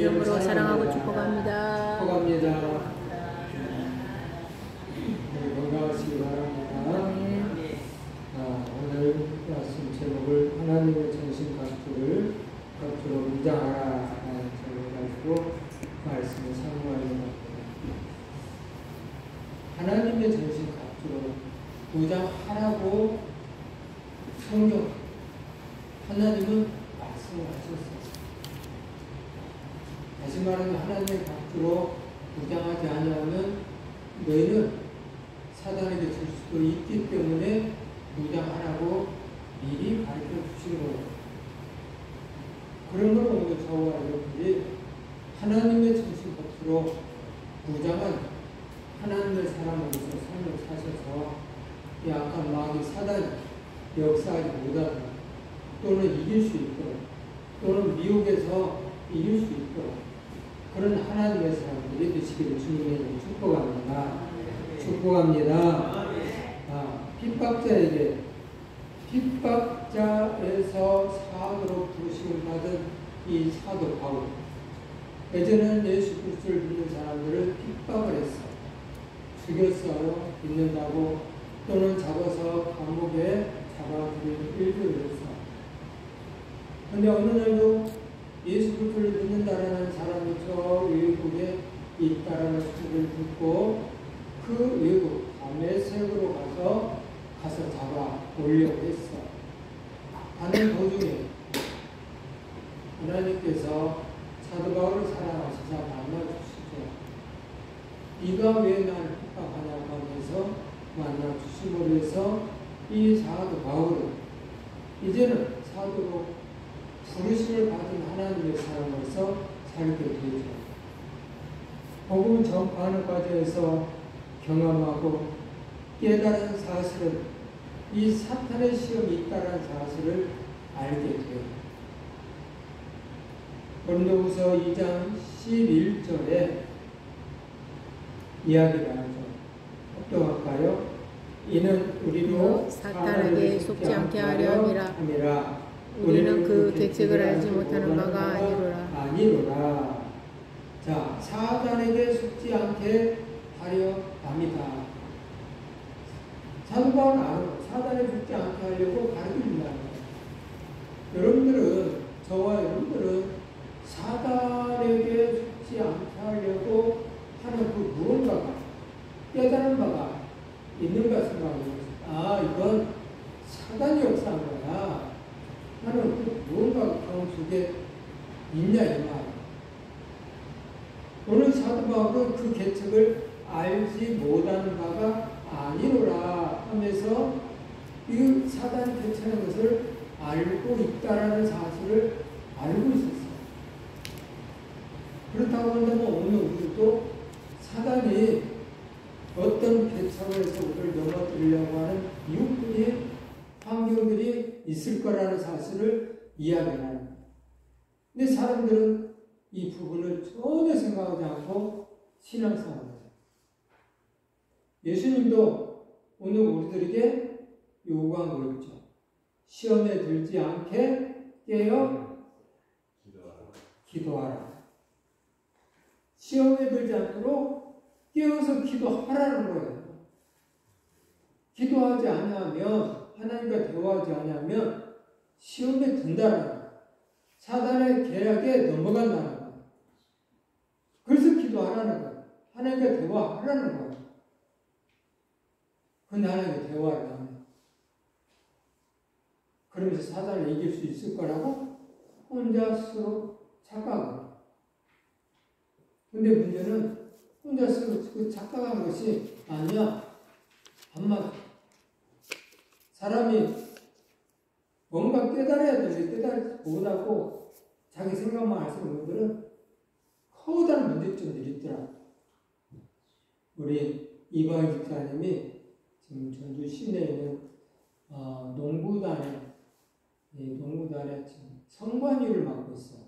이름으로 사랑하고 축복합니다. 축복합니다. 건강하시기 바랍니다. 네. 오늘 말씀 제목을 하나님의 전신 갑주를 갑주로 무장하라 라는 제목을 가지고 말씀을 상고하려고 합니다. 하나님의 전신 갑주로 무장하라고 성경 하나님은 말씀을 하셨어요. 다시 말하면 하나님의 갑주로 무장하지 아니하면 너희는 사단에게 줄 수도 있기 때문에 무장하라고 미리 가르쳐 주신 거예요. 그런 걸 오늘 저와 여러분들이 하나님의 전신 갑주로 무장한 하나님의 사람으로서 삶을 사셔서 이 악한 마귀 사단이 역사하지 못하도록 또는 이길 수 있도록 또는 미혹에서 이길 수 있도록 그런 하나님의 사람들이 되시기를 주님의 이름으로 축복합니다. 축복합니다. 핍박자에게 핍박자에서 사도로 부르심을 받은 이 사도 바울. 예전에는 예수 그리스도를 믿는 사람들을 핍박을 했어. 죽였어요. 믿는다고 또는 잡아서 감옥에 잡아들이는 일들을 했어. 그런데 어느 날도 예수 그리스도를 믿는다라는 사람이 저 외국에 있다라는 소리를 듣고 그 외국 다메섹으로 가서 잡아 오려고 했어. 가는 도중에 하나님께서 사도 바울을 사랑하시자 만나주시죠. 네가 왜 나를 핍박하냐고 하면서 만나주심으로 해서 이 사도 바울은 이제는 사도로 부르심을 받은 하나님의 사람으로서 살게 되죠. 복음 전파하는 과정에서 경험하고 깨달은 사실은 이 사탄의 시험이 있다는 사실을 알게 돼요. 고린도후서 2장 11절에 이야기를 하죠. 합동할까요? 이는 우리로 사탄에게 속지 않게 하려 함이라. 우리는 그 계책을 알지 못하는 바가 아니로라. 자, 사탄에게 속지 않게 하려 합니다. 사도 바울은 알아요. 사탄에 속지 않게 하려고 가르칩니다. 여러분들은, 저와 여러분들은 사탄에게 속지 않게 하려고 하는 그 무언가가, 깨달은 바가 있는가 생각합니다. 이건 사단이 역사한 거야. 하는 그 무언가 경 속에 있냐 이 말. 오늘 사도 바울은 그 계책을 알지 못하는 바가 아니로라 하면서 이 사단이 계책하는 것을 알고 있다라는 사실을 알고 있었어요. 그렇다고 한다면 오늘 우리도 사단이 어떤 계책을 해서 우리를 넘어뜨리려고 하는 이유들이 환경들이 있을 거라는 사실을 이야기하는 거예요. 근데 사람들은 이 부분을 전혀 생각하지 않고 신앙생활을 해요. 예수님도 오늘 우리들에게 요구한 거 있죠. 시험에 들지 않게 깨어 기도하라. 시험에 들지 않도록 깨어서 기도하라는 거예요. 기도하지 않으면 하나님과 대화하지 않으면 시험에 든다는 거예요. 사단의 계략에 넘어간다는 거예요. 그래서 기도하라는 거예요. 하나님과 대화하라는 거예요. 근데 하나님과 대화를 하면 그러면서 사단을 이길 수 있을 거라고 혼자 스스로 착각해요. 근데 문제는 혼자 스스로 그 착각한 것이 아니야. 안 맞아. 사람이 뭔가 깨달아야 되는데 깨달지 못하고 자기 생각만 할 수 있는 분들은 커다란 문제점들이 있더라. 우리 이광희 집사님이 지금 전주 시내에 있는 농구단에 지금 선관위를 맡고 있어요.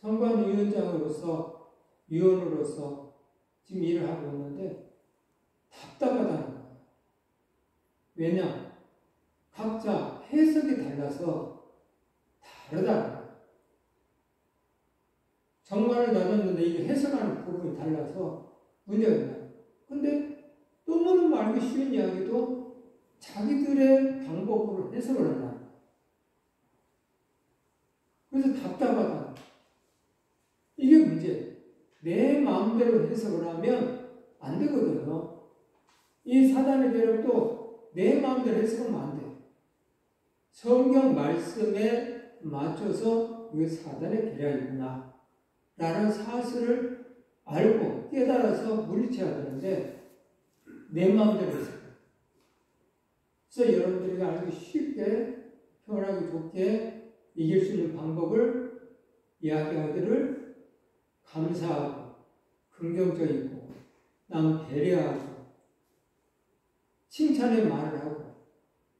선관위원장으로서 위원으로서 지금 일을 하고 있는데 답답하다는 거예요. 왜냐? 각자 해석이 달라서 다르다는 거예요. 정말을 놔뒀는데 이게 해석하는 부분이 달라서 문제가 있나요? 근데 너무너무 알기 쉬운 이야기도 자기들의 방법으로 해석을 한다. 그래서 답답하다. 이게 문제. 내 마음대로 해석을 하면 안 되거든요. 이 사단의 괴력도 내 마음대로 해석하면 안 돼. 성경 말씀에 맞춰서 이게 사단의 계략이구나 라는 사실을 알고 깨달아서 물리쳐야 되는데 내 마음대로 해석해. 그래서 여러분들이 알기 쉽게 편하게 좋게 이길 수 있는 방법을 이야기하기를 감사하고 긍정적이고 남 배려하고 칭찬의 말을 하고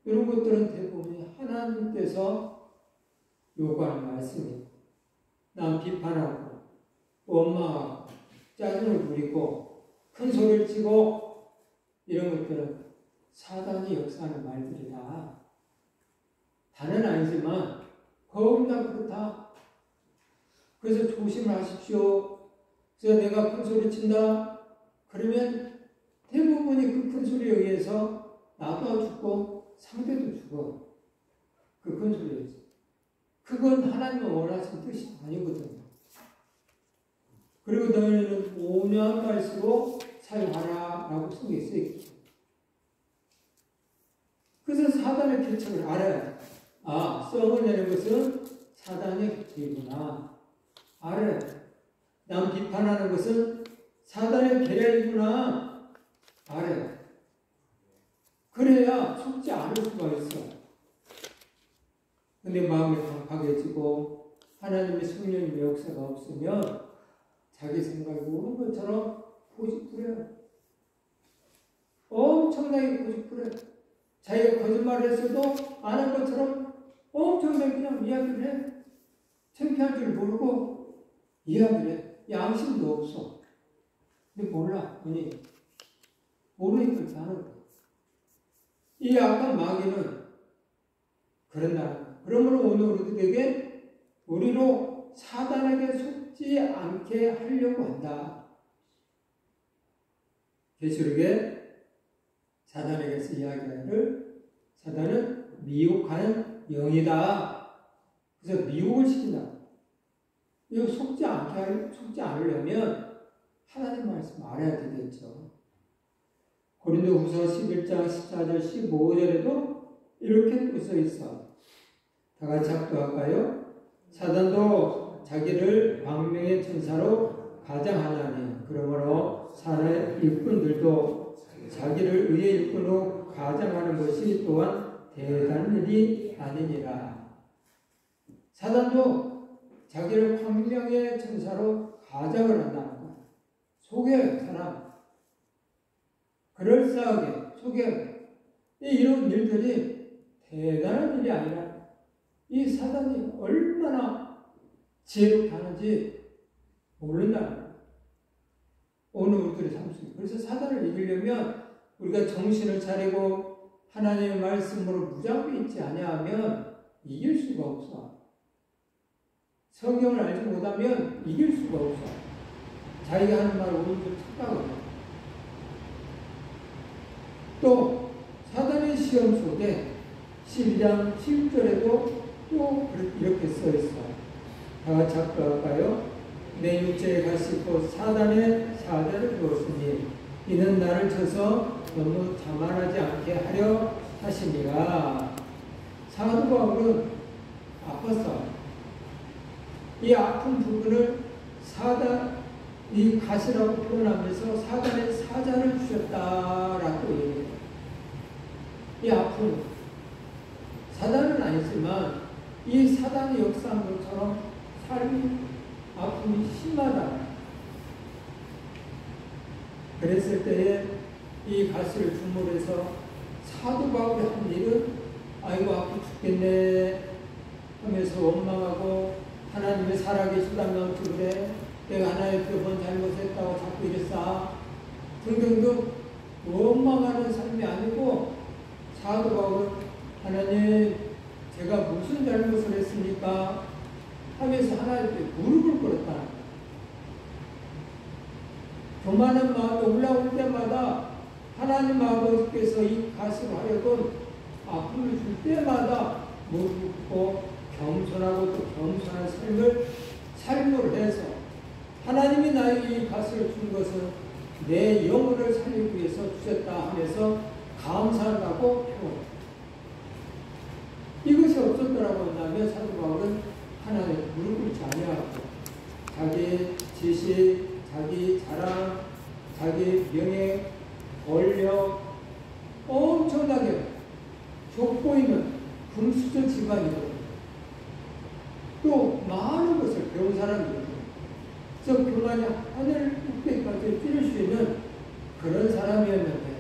이런 것들은 대부분 하나님께서 요구하는 말씀이에요. 남 비판하고 원망하고 짜증을 부리고 큰 소리를 치고 이런 것들은 사단이 역사하는 말들이다. 다는 아니지만 거의 다 그렇다. 그래서 조심을 하십시오. 그래서 내가 큰 소리 친다. 그러면 대부분이 그 큰 소리에 의해서 나도 죽고 상대도 죽어. 그 큰 소리에서. 그건 하나님의 원하시는 뜻이 아니거든요. 그리고 너희는 온유한 말씀으로 사용하라 라고 쓰고 있어요. 그래서 사단의 개척을 알아야 돼. 아, 썩을 내는 것은 사단의 개척이구나. 알아야 돼. 남 비판하는 것은 사단의 계략이구나. 알아야 돼. 그래야 속지 않을 수가 있어. 근데 마음이 강팍해지고 하나님의 성령님의 역사가 없으면 자기 생각이 오는 것처럼 고집부려요. 엄청나게 고집부려요. 자기가 거짓말을 했어도 안 한 것처럼 엄청나게 그냥 이야기를 해. 창피한 줄 모르고 이야기를 해. 양심도 없어. 근데 몰라. 아니, 모르니까 이렇게 하는 거야. 이 악한 마귀는 그런다는 거야. 그러므로 오늘 우리들에게 우리로 사단에게 속지 않게 하려고 한다. 계시록에 사단에게서 이야기하기를 사단은 미혹하는 영이다. 그래서 미혹을 시킨다. 이거 속지 않으려면 하나님 말씀 알아야 되겠죠. 고린도후서 11장 14절 15절에도 이렇게 또 써 있어. 다 같이 합독할까요? 사단도 자기를 광명의 천사로 가장하나니 그러므로 산의 일꾼들도 자기를 의의 일꾼으로 가장하는 것이 또한 대단한 일이 아니니라. 사단도 자기를 광명의 천사로 가장을 한다는 거야. 속여요, 사람. 그럴싸하게 속여요. 이런 일들이 대단한 일이 아니라 이 사단이 얼마나 지혜롭다는지 모른다는 거예요. 오늘 우리들의 삶 속에. 그래서 사단을 이기려면 우리가 정신을 차리고 하나님의 말씀으로 무장해 있지 아니하면 이길 수가 없어. 성경을 알지 못하면 이길 수가 없어. 자기가 하는 말을 오늘도 착각하거든. 또 사단의 시험 속에 12장 10절에도 또 이렇게 써 있어. 다 같이 합독할까요? 내 육체에 가시고 사단의 사자를 두었으니 이는 나를 쳐서 너무 자만하지 않게 하려 하시니라. 사도 바울은 아팠어. 이 아픈 부분을 이 가시라고 표현하면서 사단의 사자를 주셨다라고 얘기해요. 이 아픔, 사단은 아니지만 이 사단이 역사한 것처럼 삶이 아픔이 심하다. 그랬을 때에 이 가시를 주물해서 사도 바울이 한 일은 아이고 아프 죽겠네 하면서 원망하고 하나님의 살아계시다면 어떻게 그래? 내가 하나님께 뭔 잘못했다고 자꾸 이랬어 등등등 원망하는 삶이 아니고 사도 바울은 하나님 제가 무슨 잘못을 했습니까? 하면서 하나님께 무릎을 꿇었다. 교만한 마음이 올라올 때마다 하나님 아버지께서 이 가시로 하여금 아픔을 줄 때마다 무릎 겸손하고 또 겸손한 삶을 해서 하나님이 나에게 이 가시를 준 것은 내 영혼을 살리기 위해서 주셨다 하면서 감사한다고 표현합니다. 이것이 없었더라고 한다면 사도 바울은 하나님 무릎 꿇지 아니하고 자기 지식, 자기 자랑, 자기 명예, 권력 엄청나게 돋보이는 금수저 집안이거든요. 또 많은 것을 배운 사람이거든요. 그래서 교만이 하늘 꼭대기까지 찌를 수 있는 그런 사람이었는데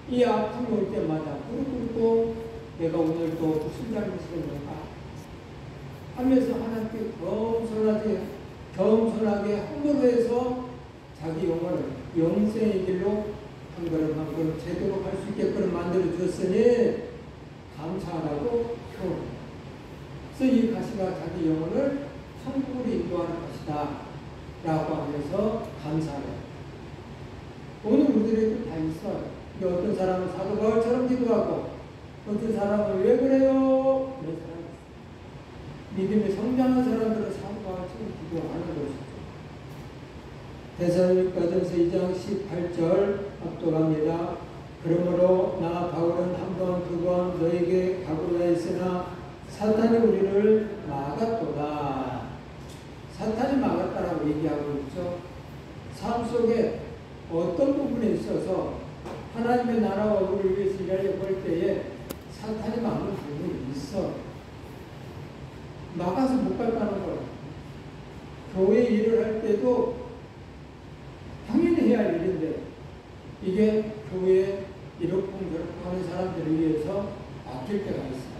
이 아픔이 올 때마다 무릎 꿇고 내가 오늘 또 무슨 잘못을 했는가 하면서 하나님께 겸손하게 함부로 해서 자기 영혼을 영생의 길로 한 걸음 한 걸음 제대로 갈 수 있게끔 만들어 주었으니 감사하다고 표현합니다. 그래서 이 가시가 자기 영혼을 천국으로 인도하는 것이다 라고 하면서 감사해요. 오늘 우리들에게 다 있어요. 어떤 사람은 사도 바울처럼 기도하고 어떤 사람은 왜 그래요? 그런 사람이 있어요. 믿음이 성장한 사람들은 사도 바울처럼 기도하는 것이죠. 데살로니가전서 2장 18절 압도합니다. 그러므로 나 바울은 한 번, 두 번 너에게 가고자 했으나 사탄이 우리를 막았도다. 사탄이 막았다라고 얘기하고 있죠. 삶 속에 어떤 부분에 있어서 하나님의 나라와 우리를 위해서 일하려고 할 때에 사탄이 막는 부분이 있어. 막아서 못 갔다는 거예요. 교회 일을 할 때도 당연히 해야 할 일인데 이게 교회에 이렇쿵저렇쿵 하는 사람들을 위해서 맡길 때가 있어요.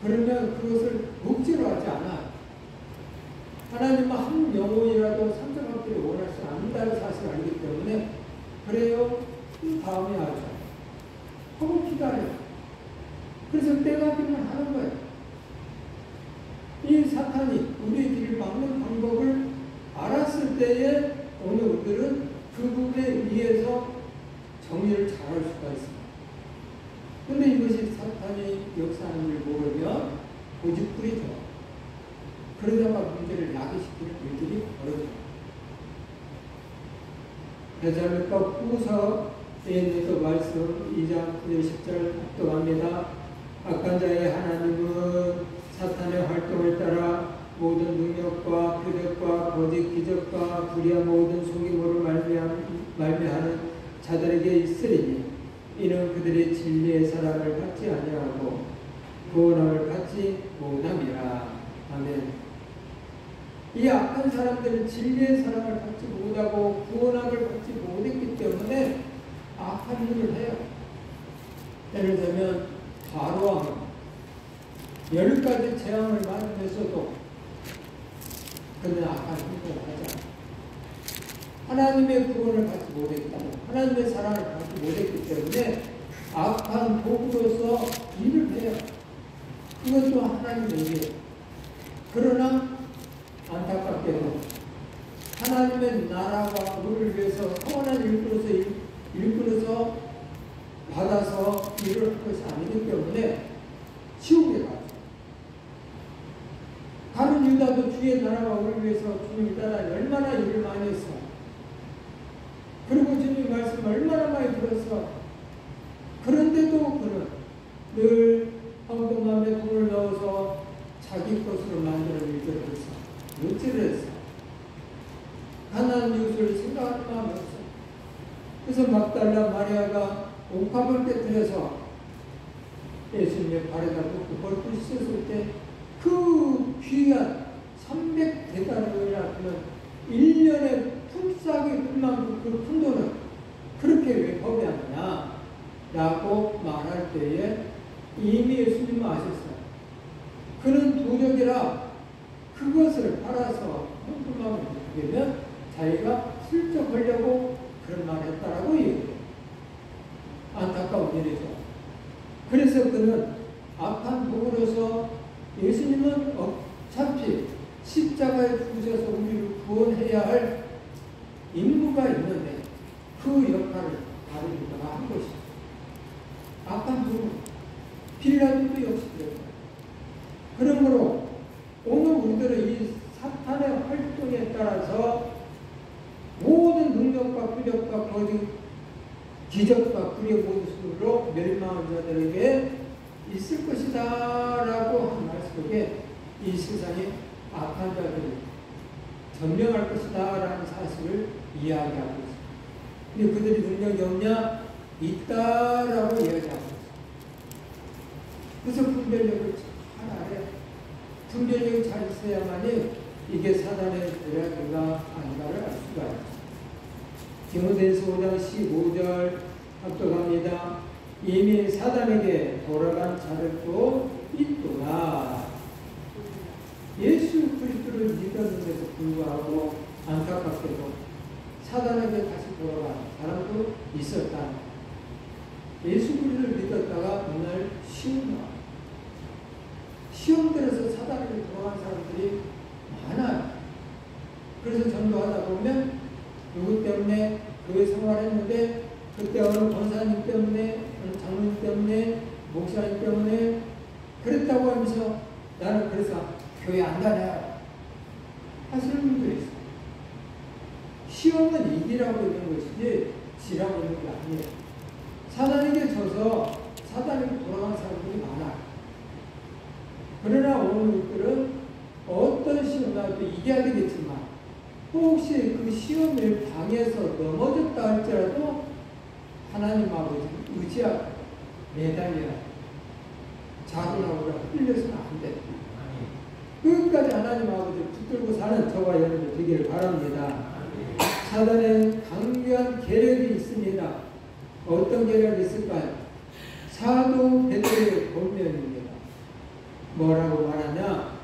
그러면 그것을 억지로 하지 않아. 하나님은 한 영혼이라도 참석하기를 원하지 않는다는 사실을 알기 때문에 그래요? 다음에 하자. 하고 기다려. 그래서 때가 되면 하는 거예요. 이 사탄이 우리의 길을 막는 방법을 알았을 때에 오늘 우리들은 그 부분에 의해서 정리를 잘할 수가 있습니다. 그런데 이것이 사탄이 역사하는 걸 모르면 고집부리죠. 그러다가 문제를 야기시키는 일들이 벌어져요. 데살로니가 후서에 있는 그 말씀 2장 9절 10절 합독합니다. 악한 자의 하나님은 사탄의 활동을 따라 모든 능력과 표적과 거짓 기적과 불의한 모든 속임으로 말미하는 자들에게 있으리니 이는 그들이 진리의 사랑을 받지 아니하고 구원함을 받지 못함이라. 아멘. 이 악한 사람들은 진리의 사랑을 받지 못하고 구원함을 받지 못했기 때문에 악한 일을 해요. 예를 들면 과로함, 10가지 재앙을 맞으면서도 그는 악한 행동을 하지 않아요. 하나님의 구원을 받지 못했고 하나님의 사랑을 받지 못했기 때문에 악한 도구로서 일을 해요. 그것도 하나님의 일이에요. 그러나 안타깝게도 하나님의 나라와 우리를 위해서 선한 일꾼으로서 받아서 일을 할 것이 아니기 때문에 지옥에 가죠. 다른 유다도 주의 나라와 우리를 위해서 주님을 따라 얼마나 일을 많이 했어. 그리고 주님의 말씀을 얼마나 많이 들었어. 그런데도 그는 늘 황금함에 돈을 넣어서 자기 것으로 만드는 일들을 했어. 며칠을 했어. 가난한 이웃을 생각하는 마음이 없어. 그래서 막달라 마리아가 옥합을 깨뜨려서 예수님의 발에다 놓고 벌꿀 씻었을 때 그 귀한 300데나리온이나 하면 1년에 품삯이 끝만큼 그 큰 돈을 그렇게 왜 거부하느냐 라고 말할 때에 이미 예수님은 아셨어요. 그는 도적이라 그것을 팔아서 현금함을 되면 자기가 슬쩍하려고 그런 말을 했다라고 얘기해요. 안타까운 일이죠. 그래서 그는 악한 도구로서 예수님은 어차피 십자가에 죽으셔서 우리를 구원해야 할 임무가 있는데 그 역할을 다른 자가 한 것이죠. 악한 빌라도도 역시 그랬어요. 그러므로 오늘 우리들은 이 사탄의 활동에 따라서 모든 능력과 부력과 거짓 기적과 불의 모습으로 멸망한 자들에게 있을 것이다 라고 한 말 속에 이 세상에 악한 자들이 전명할 것이다 라는 사실을 이야기하고 있습니다. 근데 그들이 능력이 없냐? 있다라고 이야기하고 있습니다. 그래서 분별력을 잘 알아야 분별력이 잘 있어야만이 이게 사단의 도략인가 아닌가를 알 수가 있습니다. 디모데전서 5장 15절 합독합니다. 이미 사단에게 돌아간 자들도 있도다. 예수 그리스도를 믿었는데도 불구하고 안타깝게도 사단에게 다시 돌아간 사람도 있었다. 예수 그리스도를 믿었다가 맨날 시험 들어서 사단에게 돌아간 사람들이 많아요. 그래서 전도하다 보면 누구 때문에 교회 생활했는데 그때 어느 권사님 때문에 어느 장로님 때문에 목사님 때문에 그랬다고 하면서 나는 그래서 교회 안 다녀요 하시는 분들이 있어요. 시험은 이기라고 있는 것이지 지라고 있는 게 아니에요. 사단에게 져서 사단에게 돌아간 사람들이 많아요. 그러나 오늘 우리들은 어떤 시험 나도 이겨야 되겠지만 혹시 그 시험을 당해서 넘어졌다 할지라도 하나님 아버지 의지하고 매달려야 자군하고 흘려서는 안 돼. 끝까지 하나님 아버지 붙들고 사는 저와 여러분들 되기를 바랍니다. 사단에 강력한 계략이 있습니다. 어떤 계략이 있을까요? 사도 베드로의 본면입니다. 뭐라고 말하냐?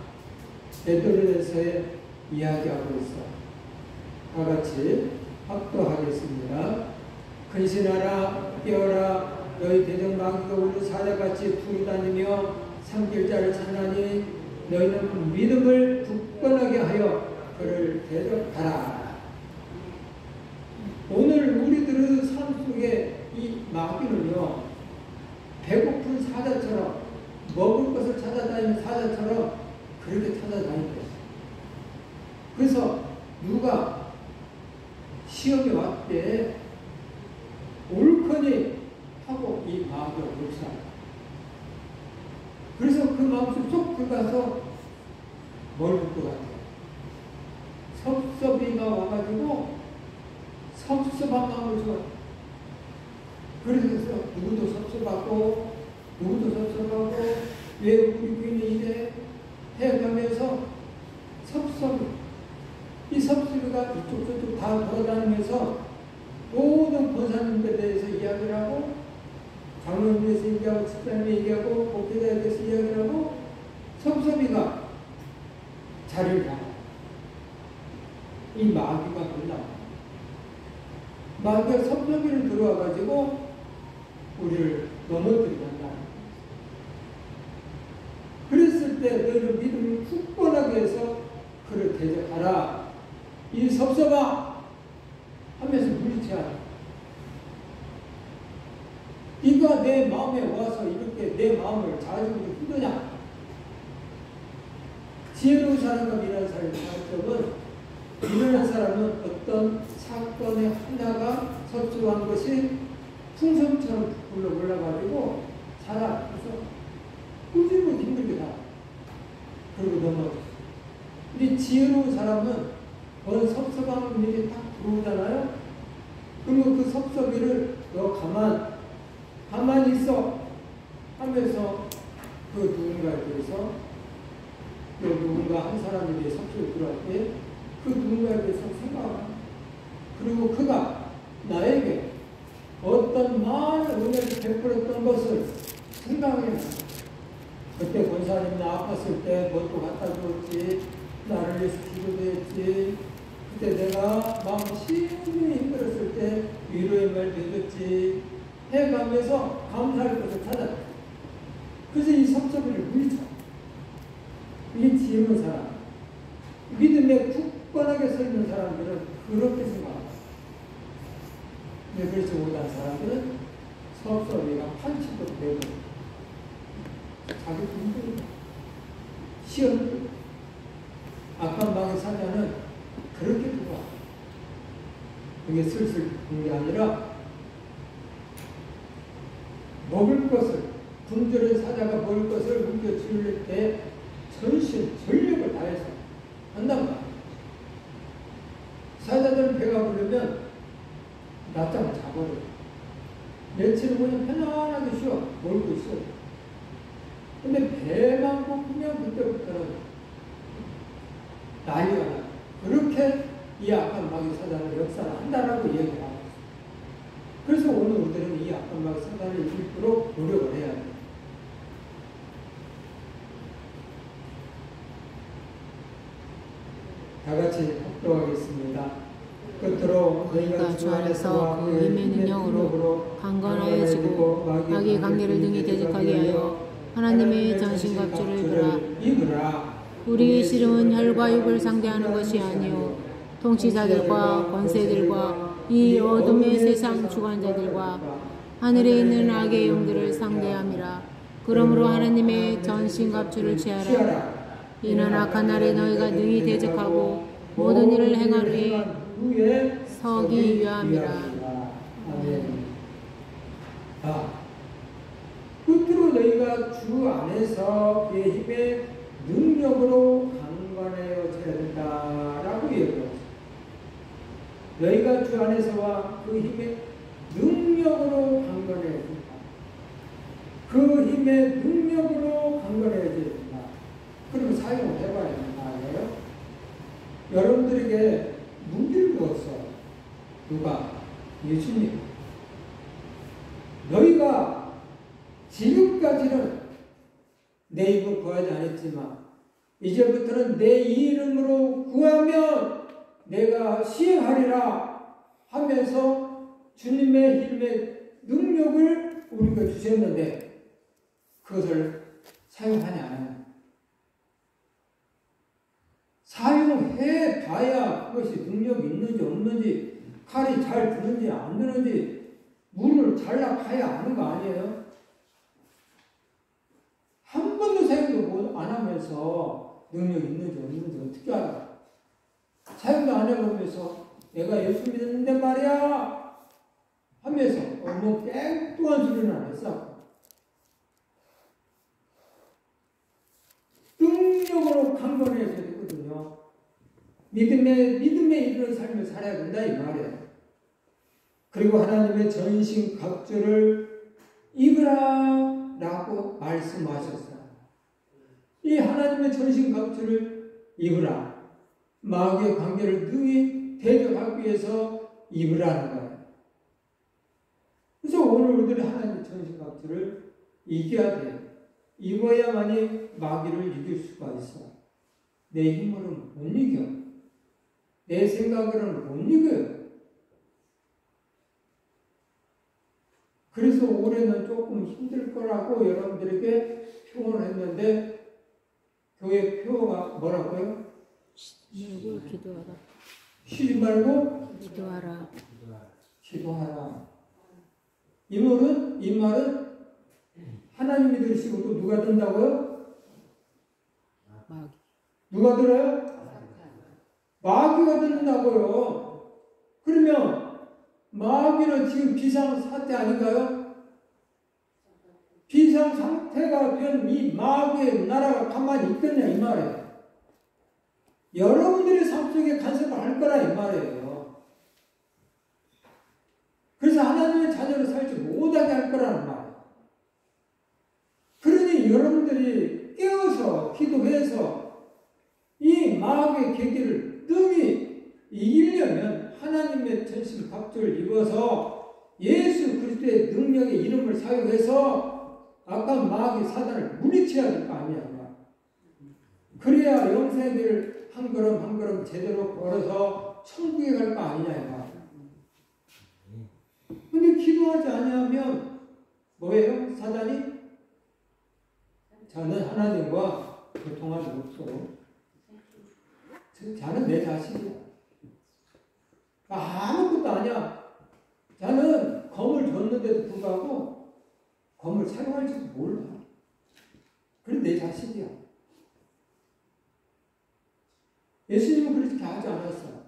베드로전서에 이야기하고 있어요. 다 같이 합독하겠습니다. 근신하라, 깨어라, 너희 대적 마귀가 우리 사자같이 두루다니며 삼킬 자를 찾나니 너희는 믿음을 굳건하게 하여 그를 대적하라. 오늘 우리들의 삶 속에 이 마귀는요, 배고픈 사자처럼 먹을 것을 찾아다니는 사자처럼 그렇게 찾아다니는 거예요. 그래서 누가 시험이 왔을 때 옳거니 하고 이 마귀가 묘사합니다. 그래서 그 마음속 쏙 들어가서 뭘 볼 것 같아요? 섭섭이가 와가지고 섭섭한 마음을 줘. 그래서 누구도 섭섭하고 누구도 섭섭하고 왜 우리 부인이 이래 해가면서 이 섭섭이가 이쪽 저쪽 다 돌아다니면서 모든 권사님들에 대해서 이야기를 하고 장로님에 대해서 얘기하고 집사님에 얘기하고 목회자에 대해서 이야기를 하고 섭섭이가 자리를 잡아. 이 마귀가 놀라. 마귀가 섭섭이를 들어와가지고 우리를 넘어뜨리게 한다. 그랬을 때 너희는 믿음을 굳건하게 해서 그를 대적하라. 이 섭섭아 하면서 물리쳐야 돼. 네가 내 마음에 와서 이렇게 내 마음을 자주고 힘드냐? 지혜로운 사람과 미련한 사람의 차이점은 미련한 사람은 어떤 사건의 하나가 섭섭한 것이 풍선처럼 불러 올라가지고 살아. 그래서 꾸짖고 힘들게 다. 그리고 넘어졌어. 근데 지혜로운 사람은 어느 섭섭한 일이 딱 들어오잖아요. 그러면 그 섭섭이를 너 가만히 있어 하면서 그 누군가에 대해서 또 누군가 한 사람에 대해 섭섭이 들어올 때 그 누군가에 대해서 생각하고 그리고 그가 나에게 어떤 많은 은혜를 베풀었던 것을 생각해요. 그때 권사님 나 아팠을 때 뭣도 갖다 줬지, 나를 위해서 기도도 했지, 그때 내가 마음 심히 힘들었을 때 위로의 말 해줬지 해가면서 감사할 것을 찾았다. 그래서 이 섭섭이를 물리쳐. 이게 지혜로운 사람. 믿음에 굳건하게 서 있는 사람들은 그렇게 생각합니다. 그렇지 못한 사람들은 서서히가 판치도 되고 자기 공부 시험 악한 방의 사자는 그렇게 들어와. 그게 슬슬 보는 게 아니라 먹을 것을 분절의 사자가 먹을 것을 움켜쥐을 때 전신 전력을 다해서 한단 말이야. 사자들은 배가 부르면 낮잠을 자버려. 며칠을 그냥 편안하게 쉬어. 놀고 있어. 근데 배만 고프면 그때부터는 난리가 나. 그렇게 이 악한 마귀 사단의 역사를 한다라고 얘기를 하고 있어요. 그래서 오늘 우리들은 이 악한 마귀 사단을 이기도록 노력을 해야 돼요. 다 같이 합독하겠습니다. 끝으로 너희가 주 안에서 그 힘의 능력으로 강건하여지고 마귀의 관계를 등이 대적하게 하여 하나님의 전신갑주를 입으라. 우리의 씨름은 혈과 육을 상대하는 것이 아니요 통치자들과 권세들과 이 어둠의 세상 주관자들과 하늘에 있는 악의 영들을 상대함이라. 그러므로 하나님의 전신갑주를 취하라. 이는 악한 날에 너희가 능히 대적하고 모든 일을 행할 후에 서기 위함이라. 아멘. 끝으로 너희가 주 안에서 그의 힘의 능력으로 강건해져야 된다라고 얘기했어요. 너희가 주 안에서와 그 힘의 능력으로 강건해져야 된다. 그 힘의 능력으로 강건해져야 된다. 그러면 사용을 해봐야 되는 거 아니에요? 여러분들에게 무기를 주었어. 누가? 예수님. 너희가 지금까지는 내 입을 구하지 않았지만 이제부터는 내 이름으로 구하면 내가 시행하리라 하면서 주님의 힘의 능력을 우리가 주셨는데 그것을 사용하냐 안 하냐? 사용해 봐야 그것이 능력이 있는지 없는지 칼이 잘 드는지 안 드는지 문을 잘라봐야 아는 거 아니에요? 한 번도 사용도 안 하면서 능력이 있는지 없는지 어떻게 알아? 사용도 안 해보면서 내가 예수 믿었는데 말이야 하면서 뭐 땡뚱한 소리는 안 했어. 능력으로 강건해져야 되거든요. 믿음에 이르는 삶을 살아야 된다 이 말이에요. 그리고 하나님의 전신 갑주를 입으라 라고 말씀하셨어요. 이 하나님의 전신 갑주를 입으라. 마귀의 관계를 능히 대적하기 위해서 입으라는 거예요. 그래서 오늘 우리들이 하나님의 전신 갑주를 이겨야 돼요. 입어야만이 마귀를 이길 수가 있어. 내 힘으로는 못 이겨. 내 생각으로는 못 이겨요. 그래서 올해는 조금 힘들 거라고 여러분들에게 표현을 했는데 교회 표어가 뭐라고요? 쉬지 말고 기도하라. 쉬지 말고 기도하라. 기도하라. 이 말은 하나님이 들으시고 또 누가 든다고요? 마귀. 누가 들어요? 마귀가 듣는다고요. 그러면 마귀는 지금 비상사태 아닌가요? 비상상태가 된 이 마귀의 나라가 가만히 있겠냐 이 말이에요. 여러분들의 삶 속에 간섭을 할 거라 이 말이에요. 그래서 하나님의 자녀로 살지 못하게 할 거라는 말이에요. 그러니 여러분들이 깨어서 기도해서 이 마귀의 계기를 능히 이기려면 하나님의 전신 갑주를 입어서 예수 그리스도의 능력의 이름을 사용해서 악한 마귀 사단을 물리쳐야 될 거 아니야. 그래야 영생의 길을 한 걸음 한 걸음 제대로 걸어서 천국에 갈 거 아니냐. 근데 기도하지 아니하면 뭐예요? 사단이? 자는 하나님과 교통할 수 없어. 자는 내 자신이야. 아무것도 아니야. 자는 없어하고 검을 사용할지도 몰라. 그래 내 자식이야. 예수님은 그렇게 하지 않았어요.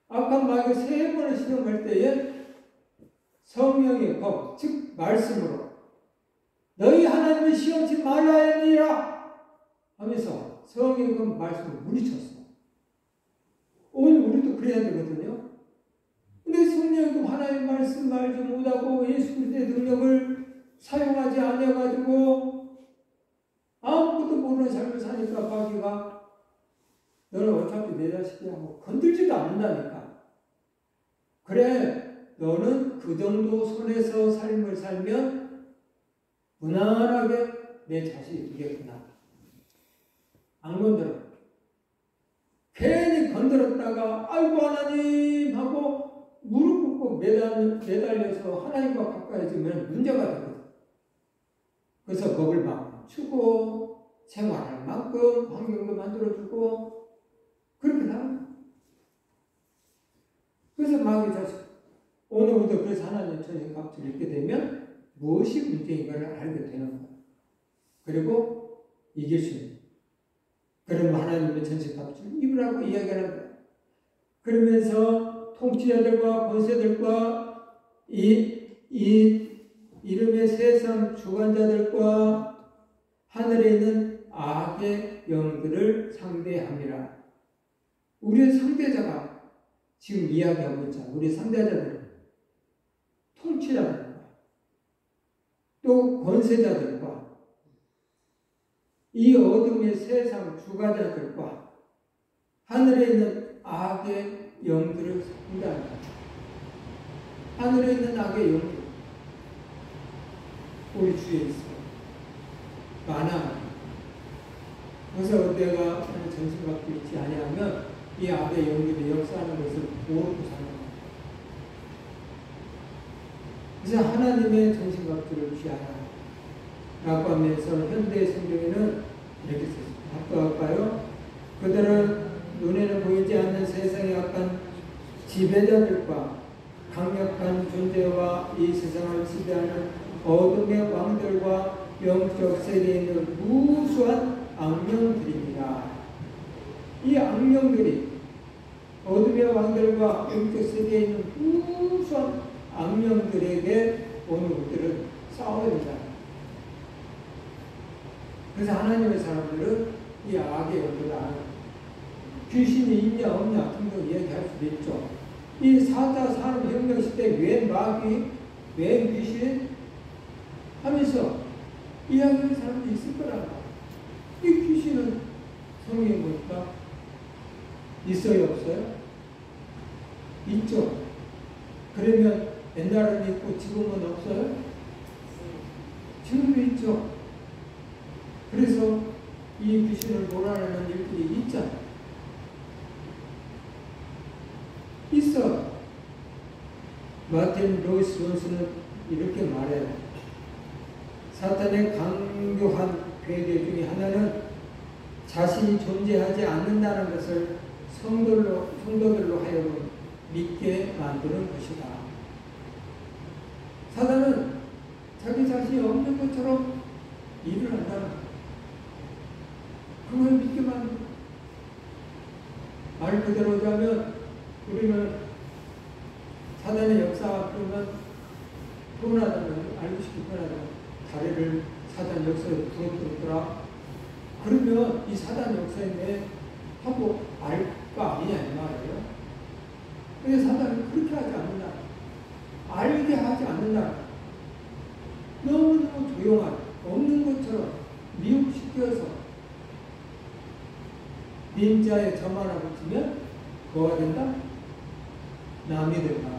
아까 마귀 3번을 시험할 때에 성령의 법, 즉 말씀으로 너희 하나님을 시험치 말아야 하니라 하면서 성령의 그 말씀을 물리쳤어. 오늘 우리도 그래야 되거든요. 근데 성령이 하나님 말씀 말지 못하고 예수 그리스도의 능력을 사용하지 않아가지고 아무것도 모르는 삶을 사니까 마귀가 너는 어차피 내 자식이야 하고 건들지도 않는다니까. 그래 너는 그 정도 손에서 삶을 살면 무난하게 내 자식이 되겠구나. 안 건드려. 괜히 건드렸다가 아이고 하나님 하고 무릎 꿇고 매달려서 하나님과 가까워지면 문제가 되거든. 그래서 먹을 만큼 주고 생활할 만큼 환경도 만들어주고 그렇게 하는. 그래서 마귀 자식 오늘부터 그래서 하나님의 전신갑주를 읽게 되면 무엇이 문제인가를 알게 되는 거예요. 그리고 이길 수 있는. 그러면 하나님의 전신갑주를 입으라고 이야기하는 거예요. 그러면서 통치자들과 권세들과 이 이름의 세상 주관자들과 하늘에 있는 악의 영들을 상대함이라. 우리의 상대자가 지금 이야기하고 있잖아요. 우리 상대자들, 통치자들과 또 권세자들과 이 어둠의 세상 주관자들과 하늘에 있는 악의 영들을 상대한다. 하늘에 있는 악의 영들, 우리 주위에 있어요. 많아. 그래서 내가 정신밖에 있지 아니하면 이 악의 영들이 역사하는 것을 모르고 사는 거예요. 그래서 하나님의 정신갑주를 취하라 라고 하면서 현대 성경에는 이렇게 썼습니다. 할까요? 그들은 눈에는 보이지 않는 세상의 약한 지배자들과 강력한 존재와 이 세상을 지배하는 어둠의 왕들과 영적 세계에 있는 무수한 악령들입니다. 이 악령들이 어둠의 왕들과 영적 세계에 있는 무수한 악령들에게 오늘 우리들은 싸워야 된다. 그래서 하나님의 사람들은 이 악의 영들을 아는 귀신이 있냐 없냐 등등 얘기할 수도 있죠. 이 4차 산업혁명 시대 웬 마귀, 웬 귀신 하면서 이야기하는 사람도 있을 거라고. 이 귀신은 성경에 보니까 있어요 없어요? 있죠. 그러면 옛날에는 있고 지금은 없어요? 지금도 있죠. 그래서 이 귀신을 몰아내는 일들이 있잖아요. 있어. 마틴 로이스 존스는 이렇게 말해요. 사탄의 강교한 괴계 중에 하나는 자신이 존재하지 않는다는 것을 성도들로 하여금 믿게 만드는 것이다. 사탄은 자기 자신이 없는 것처럼 일을 한다는 거예요. 그걸 믿게 만드는 거예요. 말 그대로 하자면 우리는 사단의 역사 그러면 편하다면 알고 싶기 편하다면 다리를 사단 역사에 부러뜨렸더라. 그러면 이 사단 역사에 하고 알 거 아니냐 이 말이에요. 근데 사단은 그렇게 하지 않는다. 알게 하지 않는다. 너무너무 조용한 없는 것처럼 미혹시켜서 빈자에 점 하나 붙이면 뭐가 된다? 남이 된다.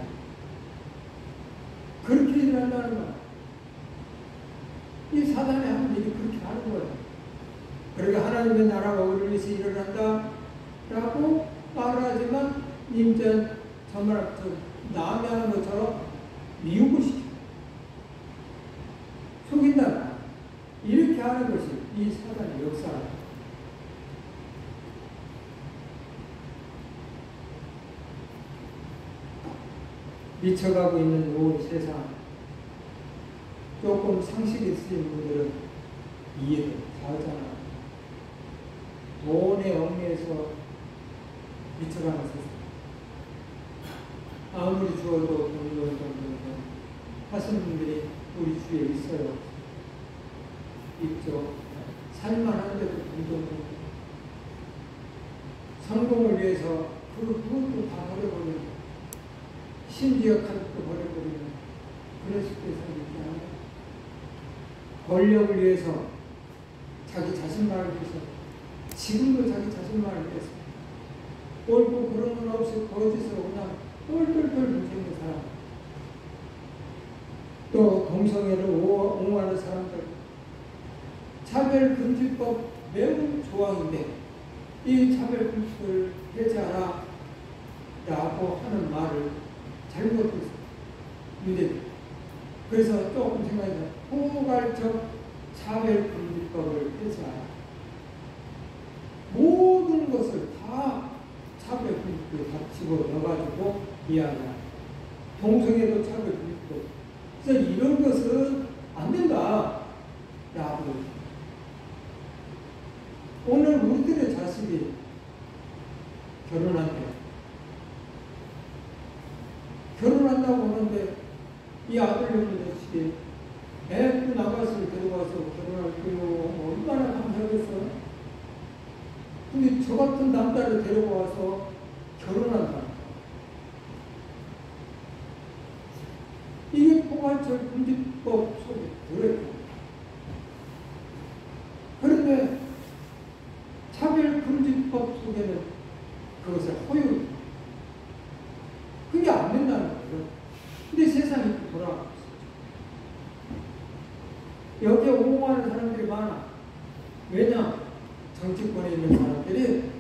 그렇게 일을 한다는 거야. 이 사단이 하는 일이 그렇게 하는 거예요. 그러니까 하나님의 나라가 우리를 위해서 일을 한다 라고 말하지만 임자 저말부터 남이 하는 것처럼 미혹을 시켜. 속인다. 이렇게 하는 것이 이 사단의 역사다. 미쳐가고 있는 온 세상 조금 상식이 있으신 분들은 이해를 잘하잖아요. 돈에 얽매여서 미쳐가는 세상. 아무리 주어도 돈을 하시는 분들이 우리 주위에 있어요. 있죠. 살만한데도 돈도 성공을 위해서 그것도 다 버려버리는, 심지어 가족도 버려버리는 그런 식의 사람이 있잖아요. 권력을 위해서, 자기 자신만을 위해서, 지금도 자기 자신만을 위해서 옳고 그런 건 없이 거짓으로 그냥 똘똘똘 뭉치는 사람, 또 동성애를 옹호하는 사람들, 차별금지법 매우 조항인데 이 차별금지법을 해제하라 라고 하는 말을 잘못했어요. 근데 그래서 조금 생각해서 포괄적 차별금지법을 해제하라. 모든 것을 다 차별금지법에 다 집어넣어가지고 이야기하라. 동성애도 차별금지법. 그래서 이런 것은 안 된다 라고. 오늘 우리들의 자식이 결혼한대요. 결혼한다고 하는데 이 아들 없는 자식이 애꾸 나가서 데려가서 결혼할 때요 얼마나 감사하겠어. 근데 저 같은 남자를 데려와서 결혼한다. 이게 포괄적 금지법 속에 들어있고, 그런데 차별금지법 속에는 그것을 허용, 그게 안 된다는 거예요. 근데 세상이 돌아가고 있어요. 여기에 옹호하는 사람들이 많아. 왜냐? 정치권에 있는 사람들이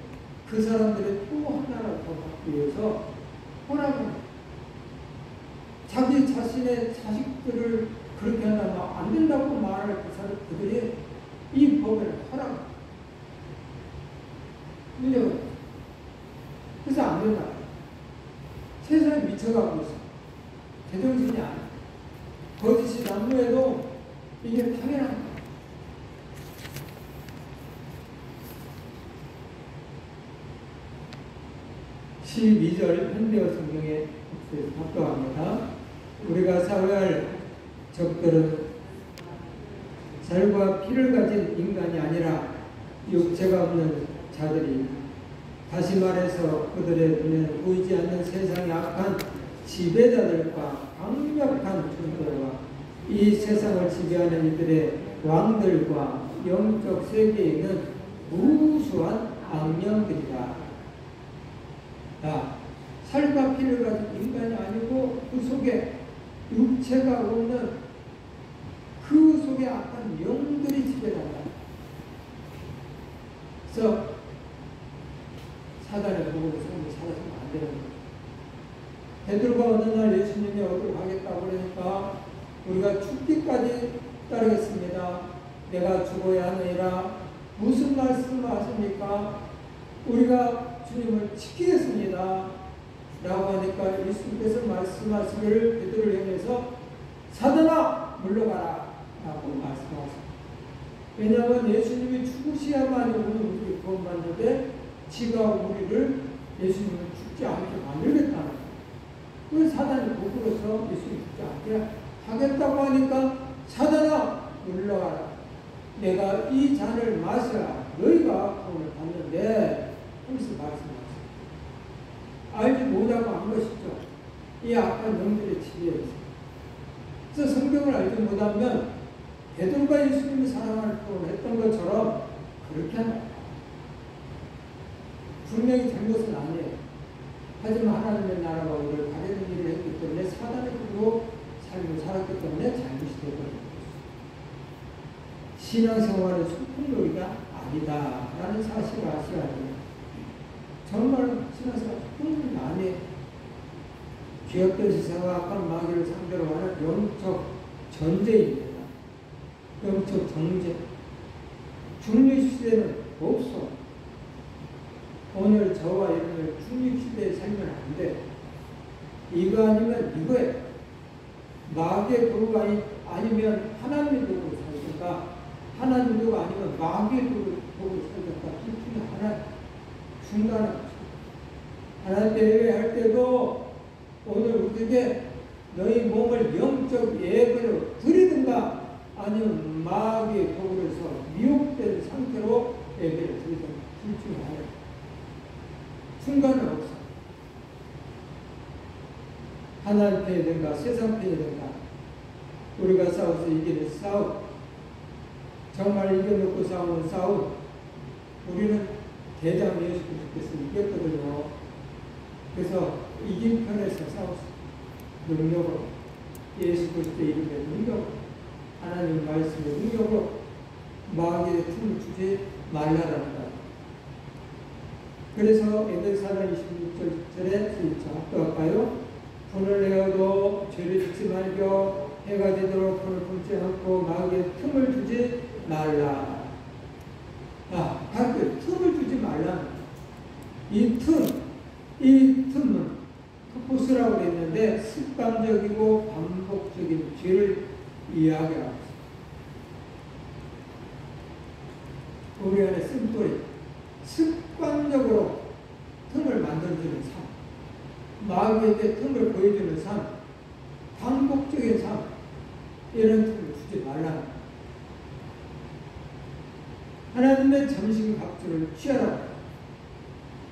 그 사람들의 또 하나를 더 받기 위해서 허락을, 자기 자신의 자식들을 그렇게 한다면 안 된다고 말할 그 사람, 그들이 이 법을 허락. 그래서 안 된다. 세상에 미쳐가고 있어. 제정신이 아니야. 거짓이 난무해도 이게 당연한 거야. (12절) 현대어 성경에 답변합니다. 우리가 사회할 적들은 살과 피를 가진 인간이 아니라 육체가 없는 자들이, 다시 말해서 그들의 눈에 보이지 않는 세상의 악한 지배자들과 강력한 존재와 이 세상을 지배하는 이들의 왕들과 영적 세계에 있는 무수한 악령들이다. 살과 피를 가진 인간이 아니고 그 속에 육체가 없는 그 속에 악한 영들이 지배한다. 그래서 사단의 복음을 삶을 살아서는 안 되는 거예요. 베드로가 어느 날 예수님이 어디로 가겠다고 그러니까 우리가 죽기까지 따르겠습니다. 내가 죽어야 하느니라. 무슨 말씀을 하십니까? 우리가 주님을 지키겠습니다. 라고 하니까 예수님께서 말씀하시기를 베드로를 향해서 사단아 물러가라 라고 말씀하셨습니다. 왜냐하면 예수님이 죽으셔야만이 오늘 우리를 구원받는데 지가 우리를 예수님을 죽지 않게 만들겠다는 거예요. 그 사단이 도구로서 예수님 죽지 않게 하겠다고 하니까 사단아 물러가라. 내가 이 잔을 마셔야 너희가 구원을 받는데 하면서 말씀하셨어요. 알지 못하고 한 것이죠. 이 악한 영들의 지배에 있어요. 그래서 성경을 알지 못하면 베드로가 예수님을 사랑할 뻔했던 것처럼 그렇게 한다. 분명히 잘못은 아니에요. 하지만 하나님의 나라가 우리를 가리는 일을 했기 때문에 사단의 뜻으로 삶을 살았기 때문에 잘못이 되거든요. 신앙생활은 소풍놀이가 아니다 라는 사실을 아셔야 돼요. 정말 신앙생활 소풍놀이 아니에요. 귀엽던 세상과 악한 마귀를 상대로 하는 영적 전쟁입니다. 영적 정쟁. 중립시대는 없어. 오늘 저와 여러분을 중립시대에 살면 안 돼. 이거 아니면 이거예요. 마귀의 도구가 아니면 하나님의 도구로 살든가, 하나님의 도구가 아니면 마귀의 도구로 살든가, 둘 중에 하나, 중간은 없어요. 하나님 예배할 때도 오늘 우리에게 너희 몸을 영적 예배로 드리든가, 아니면 마귀의 도구로서 미혹된 상태로 예배를 드리든가, 둘 중에 하나. 중간은 없어. 하나님 편이 된가, 세상 편이 된가. 우리가 싸워서 이기는 싸움, 정말 이겨놓고 싸우는 싸움, 우리는 대장 예수 그리스도께서 이겼거든요. 그래서 이긴 편에서 싸웠어요. 능력으로, 예수 그리스도의 이름의 능력으로, 하나님 말씀의 능력으로 마귀의 틈을 주지 말라라는 것. 그래서 에베소서 26절에 또 할까요? 분을 내어도 죄를 짓지 말고 해가 되도록 분을 품지 않고 마귀의 틈을 주지 말라. 갈때 틈을 주지 말라. 이 틈은 크포스라고 되어 있는데 습관적이고 반복적인 죄를 이야기하고 있습니다. 우리 안에 쓴소리, 습관적으로 틈을 만들어주는 삶, 마귀에게 틈을 보여주는 삶, 반복적인 삶, 이런 틈을 주지 말라. 하나님의 점심각주를 취하라.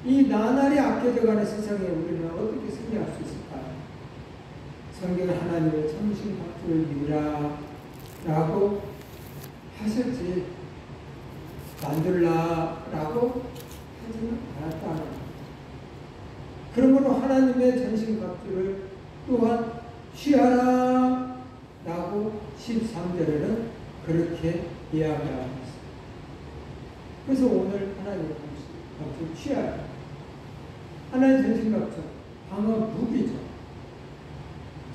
이 나날이 아껴져가는 세상에 우리는 어떻게 승리할 수 있을까? 성경은 하나님의 점심각주를 누리라 라고 하셨지, 만들라라고 하지는 않았다. 그러므로 하나님의 전신갑주를 또한 취하라 라고 13절에는 그렇게 이야기하고 있습니다. 그래서 오늘 하나님의 전신갑주를 취하라. 하나님의 전신갑주, 방어 무기죠.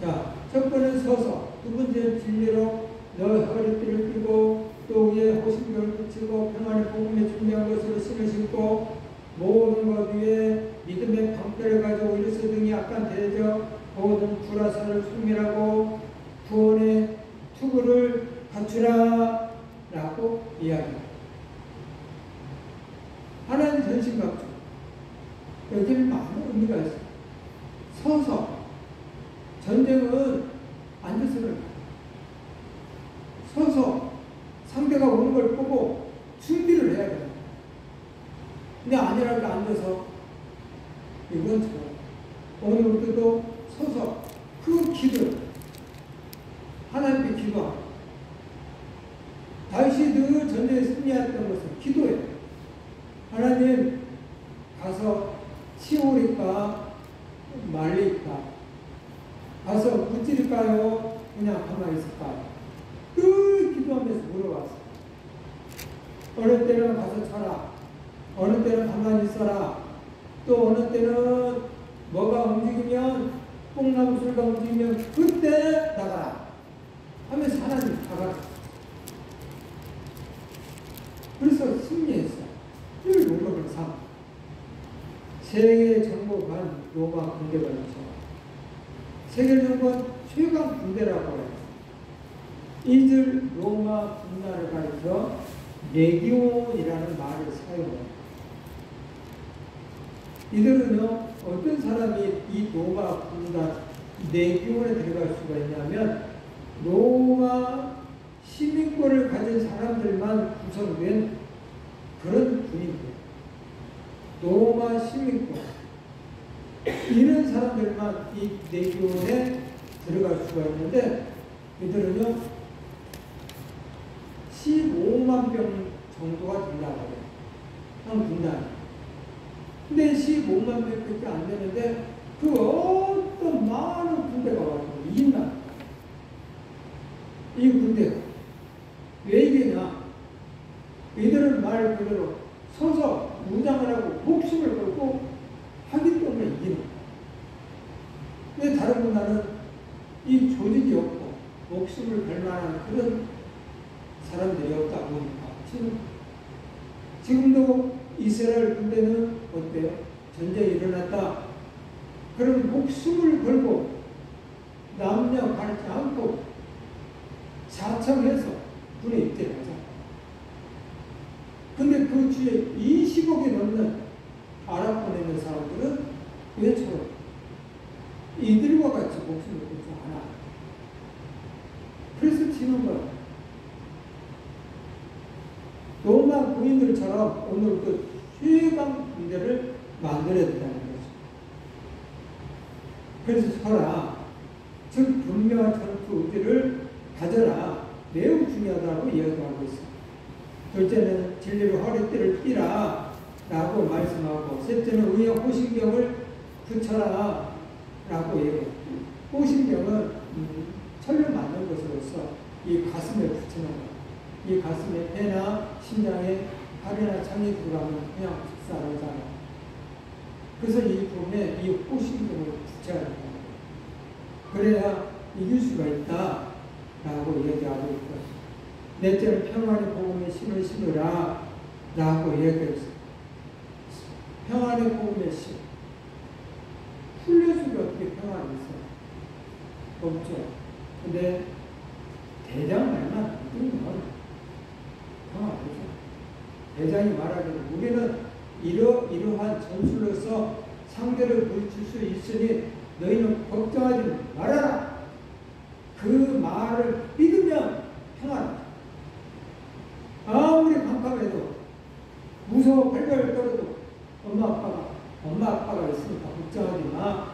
자, 첫 번째는 서서, 두 번째는 진리로 너 허리띠를 펴고 또 위에 호심경을 붙이고 평안의 복음에 준비한 것으로 신을 신고 모든 것 위에 믿음의 방패를 가지고 일스 등이 약간 대저 모든 불화살을 숨기라고 구원의 투구를 갖추라 라고 이야기합니다. 하나님 전신갑주, 여기는 많은 의미가 있어요. 서서, 전쟁은 앉아서는 서서 상대가 오는 걸 보고 준비를 해야 돼요. 근데 아니라고 앉아서, 이건 저 오늘 우리도 서서 그 기도, 하나님께 기도하고, 다윗이 늘 전쟁에 승리했던 것은 기도예요. 하나님, 가서 치우릴까 말릴까, 가서 무찌를까요? 그냥 가만히 있을까요? 늘 기도하면서 물어봤어요. 어느 때는 가서 쳐라, 어느 때는 가만히 있어라, 또 어느 때는 뭐가 움직이면, 뽕나무술가 움직이면 그때 나가라 하면서 하나님 가라. 그래서 승리했어요. 늘 노력을 삼. 세계 정복한 로마 군대가 있죠. 세계 정복한 최강 군대라고 해요. 이들 로마 군나를 가리켜 레기온이라는 말을 사용해요. 이들은요, 어떤 사람이 이 로마 군단 레기온에 들어갈 수가 있냐면, 로마 시민권을 가진 사람들만 구성된 그런 군인들. 로마 시민권. 이런 사람들만 이 레기온에 들어갈 수가 있는데, 이들은요, 15만 병 정도가 된다고 해요. 한 군단. 근데 15만 명밖에 안 되는데, 그 어떤 많은 군대가 와서 이긴다. 이 군대가. 왜 이기냐? 이들은 말 그대로 서서 무장을 하고 목숨을 걸고 하기 때문에 이기는 거야. 근데 다른 군단은 이 조직이 없고 목숨을 걸 만한 그런 사람들이 없다 보니까 지금도 이스라엘 군대는 어때요? 전쟁이 일어났다. 그럼 목숨을 걸고 남녀 가리지 않고 사청해서 군에 입대하자. 근데 그 주에 20억이 넘는 아랍권에 있는 사람들은 왜처럼 이들과 같이 목숨을 끊지 않아. 그래서 치는 거야. 로마 군인들처럼 오늘 그 최강 군대를 만들어야 된다는 거죠. 그래서 서라. 즉 분명한 전투 의지를 가져라. 매우 중요하다고 이야기하고 있어. 둘째는 진리로 허리띠를 띠라 라고 말씀하고, 셋째는 의의 호신경을 붙여라 라고 얘기해요. 호신경은 철로 만든 것으로서 이 가슴에 붙이는 거예요. 이 가슴에 배나 심장에 팔이나 창이 들어가면 그냥 직사하잖아요. 그래서 이 부분에 이 호신경을 붙여야 합니다. 그래야 이길 수가 있다 라고 얘기하고 있고, 넷째는 평안의 복음의 신을 신으라 라고 얘기했어요. 평안의 복음의 신. 풀려주기 어떻게 평안이 있어요? 없죠. 근데 대장 말만 듣는 평안이죠. 대장이 말하기를 우리는 이러한 전술로서 상대를 물칠 수 있으니 너희는 걱정하지 말아라. 그 말을 믿으면 평안하다. 아무리 깜깜해도 무서워 발발 떨어도 엄마 아빠가 있으니까 걱정하지 마.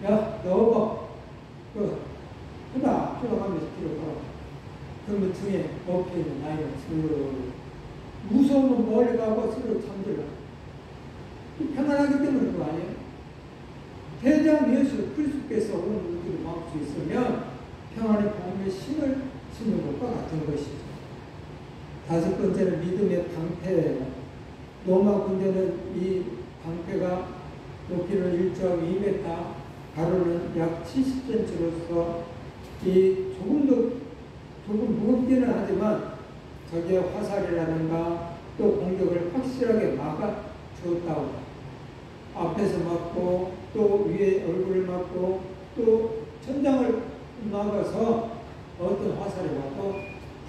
야, 너 후다하면서 기록하고, 그러면 등에 엎여 있는 아이가 무서우면 멀리 가고 스스로 잠들라. 평안하기 때문에 그거 아니에요? 대장 예수 그리스도께서 오늘 우리를 막을 수 있으면 평안의 복음의 신을 신는 것과 같은 것이죠. 다섯 번째는 믿음의 방패예요. 로마 군대는 이 방패가 높이는 1.2m, 가로는 약 70cm로서 조금 무겁기는 하지만 적의 화살이라든가 또 공격을 확실하게 막아주었다고. 앞에서 막고 또 위에 얼굴을 막고 또 천장을 막아서 어떤 화살이 와도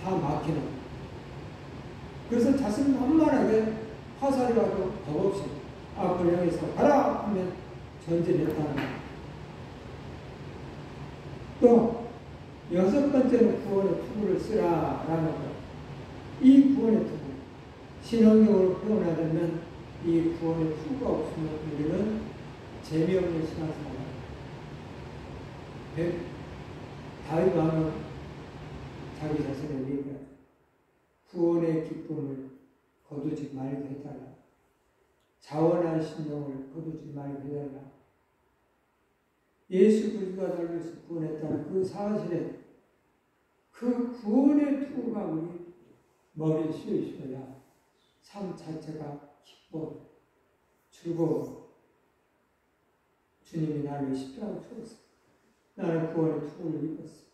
다 막히는. 그래서 자신만만하게 화살이 와도 겁없이 앞을 향해서 가라 하면 전진했다는 거예요. 또 여섯 번째는 구원의 투구를 쓰라라는 거예요. 이 구원의 투구, 신앙적으로 표현하자면 이 구원의 투구가 없으면 우리는 재미없는 신앙생활. 다윗 왕은 자기 자신을 얘기하죠. 구원의 기쁨을 거두지 말게 해달라. 자원한 심령을 거두지 말게 해달라. 예수 그리스도가 달려서 구원했다는 그 사실에 그 구원의 투구가 우리 머리에 씌워있어야 삶 자체가 기뻐, 즐거워. 주님이 나를 십자가에 죽었어. 나는 구원의 투구를 입었어.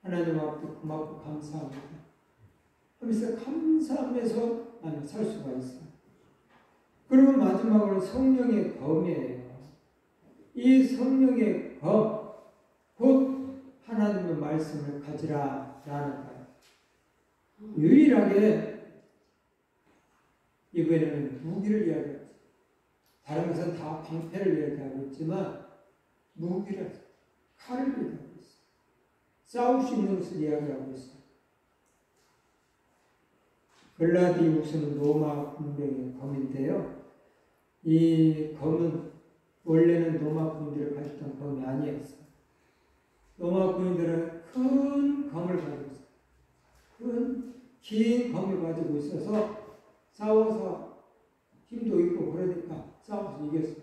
하나님 앞에 고맙고 감사합니다. 하면서 감사하면서 나는 살 수가 있어. 그리고 마지막으로 성령의 검이에요. 이 성령의 검, 곧 하나님의 말씀을 가지라라는 거예요. 유일하게 이번에는 무기를 이야기하죠. 다른 것은 다 방패를 이야기하고 있지만 무기를, 칼을 이야기하고 있어요. 싸울 수 있는 것을 이야기하고 있어요. 글라디우스는 로마 군병의 검인데요. 이 검은 원래는 로마 군인들이 가졌던 검이 아니었어요. 로마 군인들은 큰 검을 가지고 있어요. 큰 긴 검을 가지고 있어서 싸워서 힘도 있고 그러니까 싸워서 이겼어요.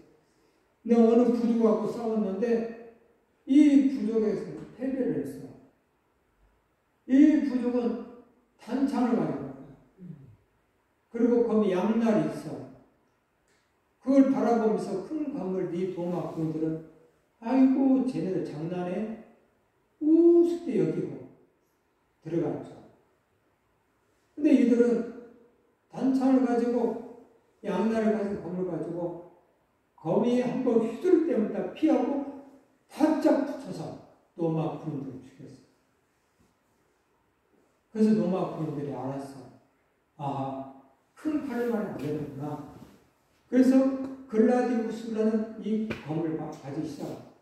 근데 어느 부족하고 싸웠는데 이 부족에서 패배를 했어요. 이 부족은 단창을 가지고 있어요. 그리고 검이 양날이 있어. 그걸 바라보면서 큰 검을 네 로마 군인들은 아이고 쟤네들 장난해? 우습게 여기고 들어갔죠. 근데 이들은 단창을 가지고 양날을 가지고 검을 가지고 검이 한번 휘두를 때마다 피하고 바짝 붙여서 로마 군인들을 죽였어요. 그래서 로마 군인들이 알았어. 아, 큰 칼만 안 되는구나. 그래서 글라디우스라는 이 검을 가지기 시작합니다.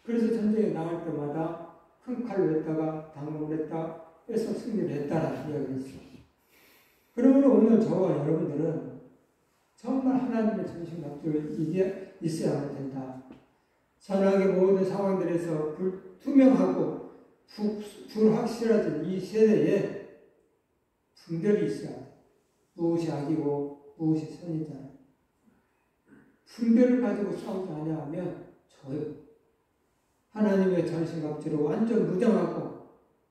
그래서 전쟁에 나갈 때마다 큰 칼로 했다가 당근을 했다 해서 승리를 했다라는 이야기를 했어요. 그러면 오늘 저와 여러분들은 정말 하나님의 전신갑주를 이게 있어야만 된다. 선악의 모든 상황들에서 불투명하고 불확실해진 이 세대에 분별이 있어야 돼. 무엇이 악이고 무엇이 선이다. 분별을 가지고 싸우지 아니하면 져요. 하나님의 전신갑주로 완전 무장하고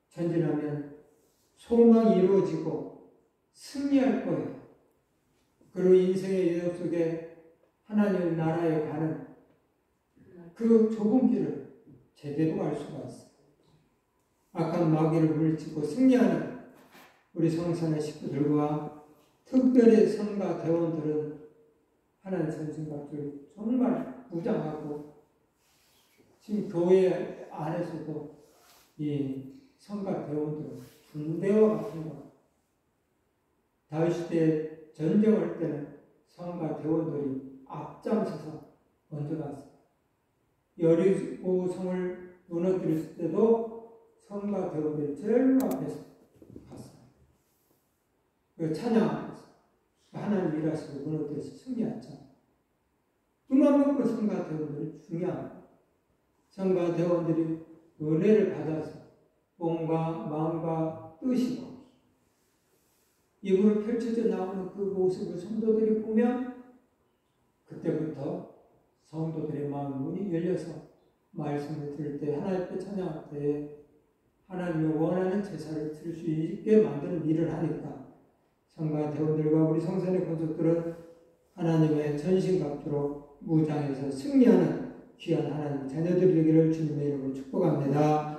전진하면 소망이 이루어지고 승리할 거예요. 그리고 인생의 여정 속에 하나님 나라에 가는 그 좁은 길을 제대로 갈 수가 있어요. 악한 마귀를 물리치고 승리하는 우리 성산의 식구들과 특별히 성가 대원들은 하나님 전신갑주를 정말 무장하고 지금 교회 안에서도 이 성가 대원들은 군대와 같은 것. 다윗 때 전쟁할 때는 성가 대원들이 앞장서서 먼저 갔어요. 여리고성을 무너뜨렸을 때도 성가 대원들이 제일 앞에서 갔어요. 그 찬양하면서 하나님 일하시고 무너뜨려서 승리했잖아요. 그만큼 성가 대원들이 중요합니다. 성가 대원들이 은혜를 받아서 몸과 마음과 뜻이고 입으로 펼쳐져 나오는 그 모습을 성도들이 보면 그때부터 성도들의 마음 문이 열려서 말씀을 들을 때 하나님 앞에 찬양할 때 하나님의 원하는 제사를 드릴 수 있게 만드는 일을 하니까 성가 대원들과 우리 성산의 권속들은 하나님의 전신갑주로 무장해서 승리하는 귀한 하나님 자녀들이 되기를 주님의 이름으로 축복합니다.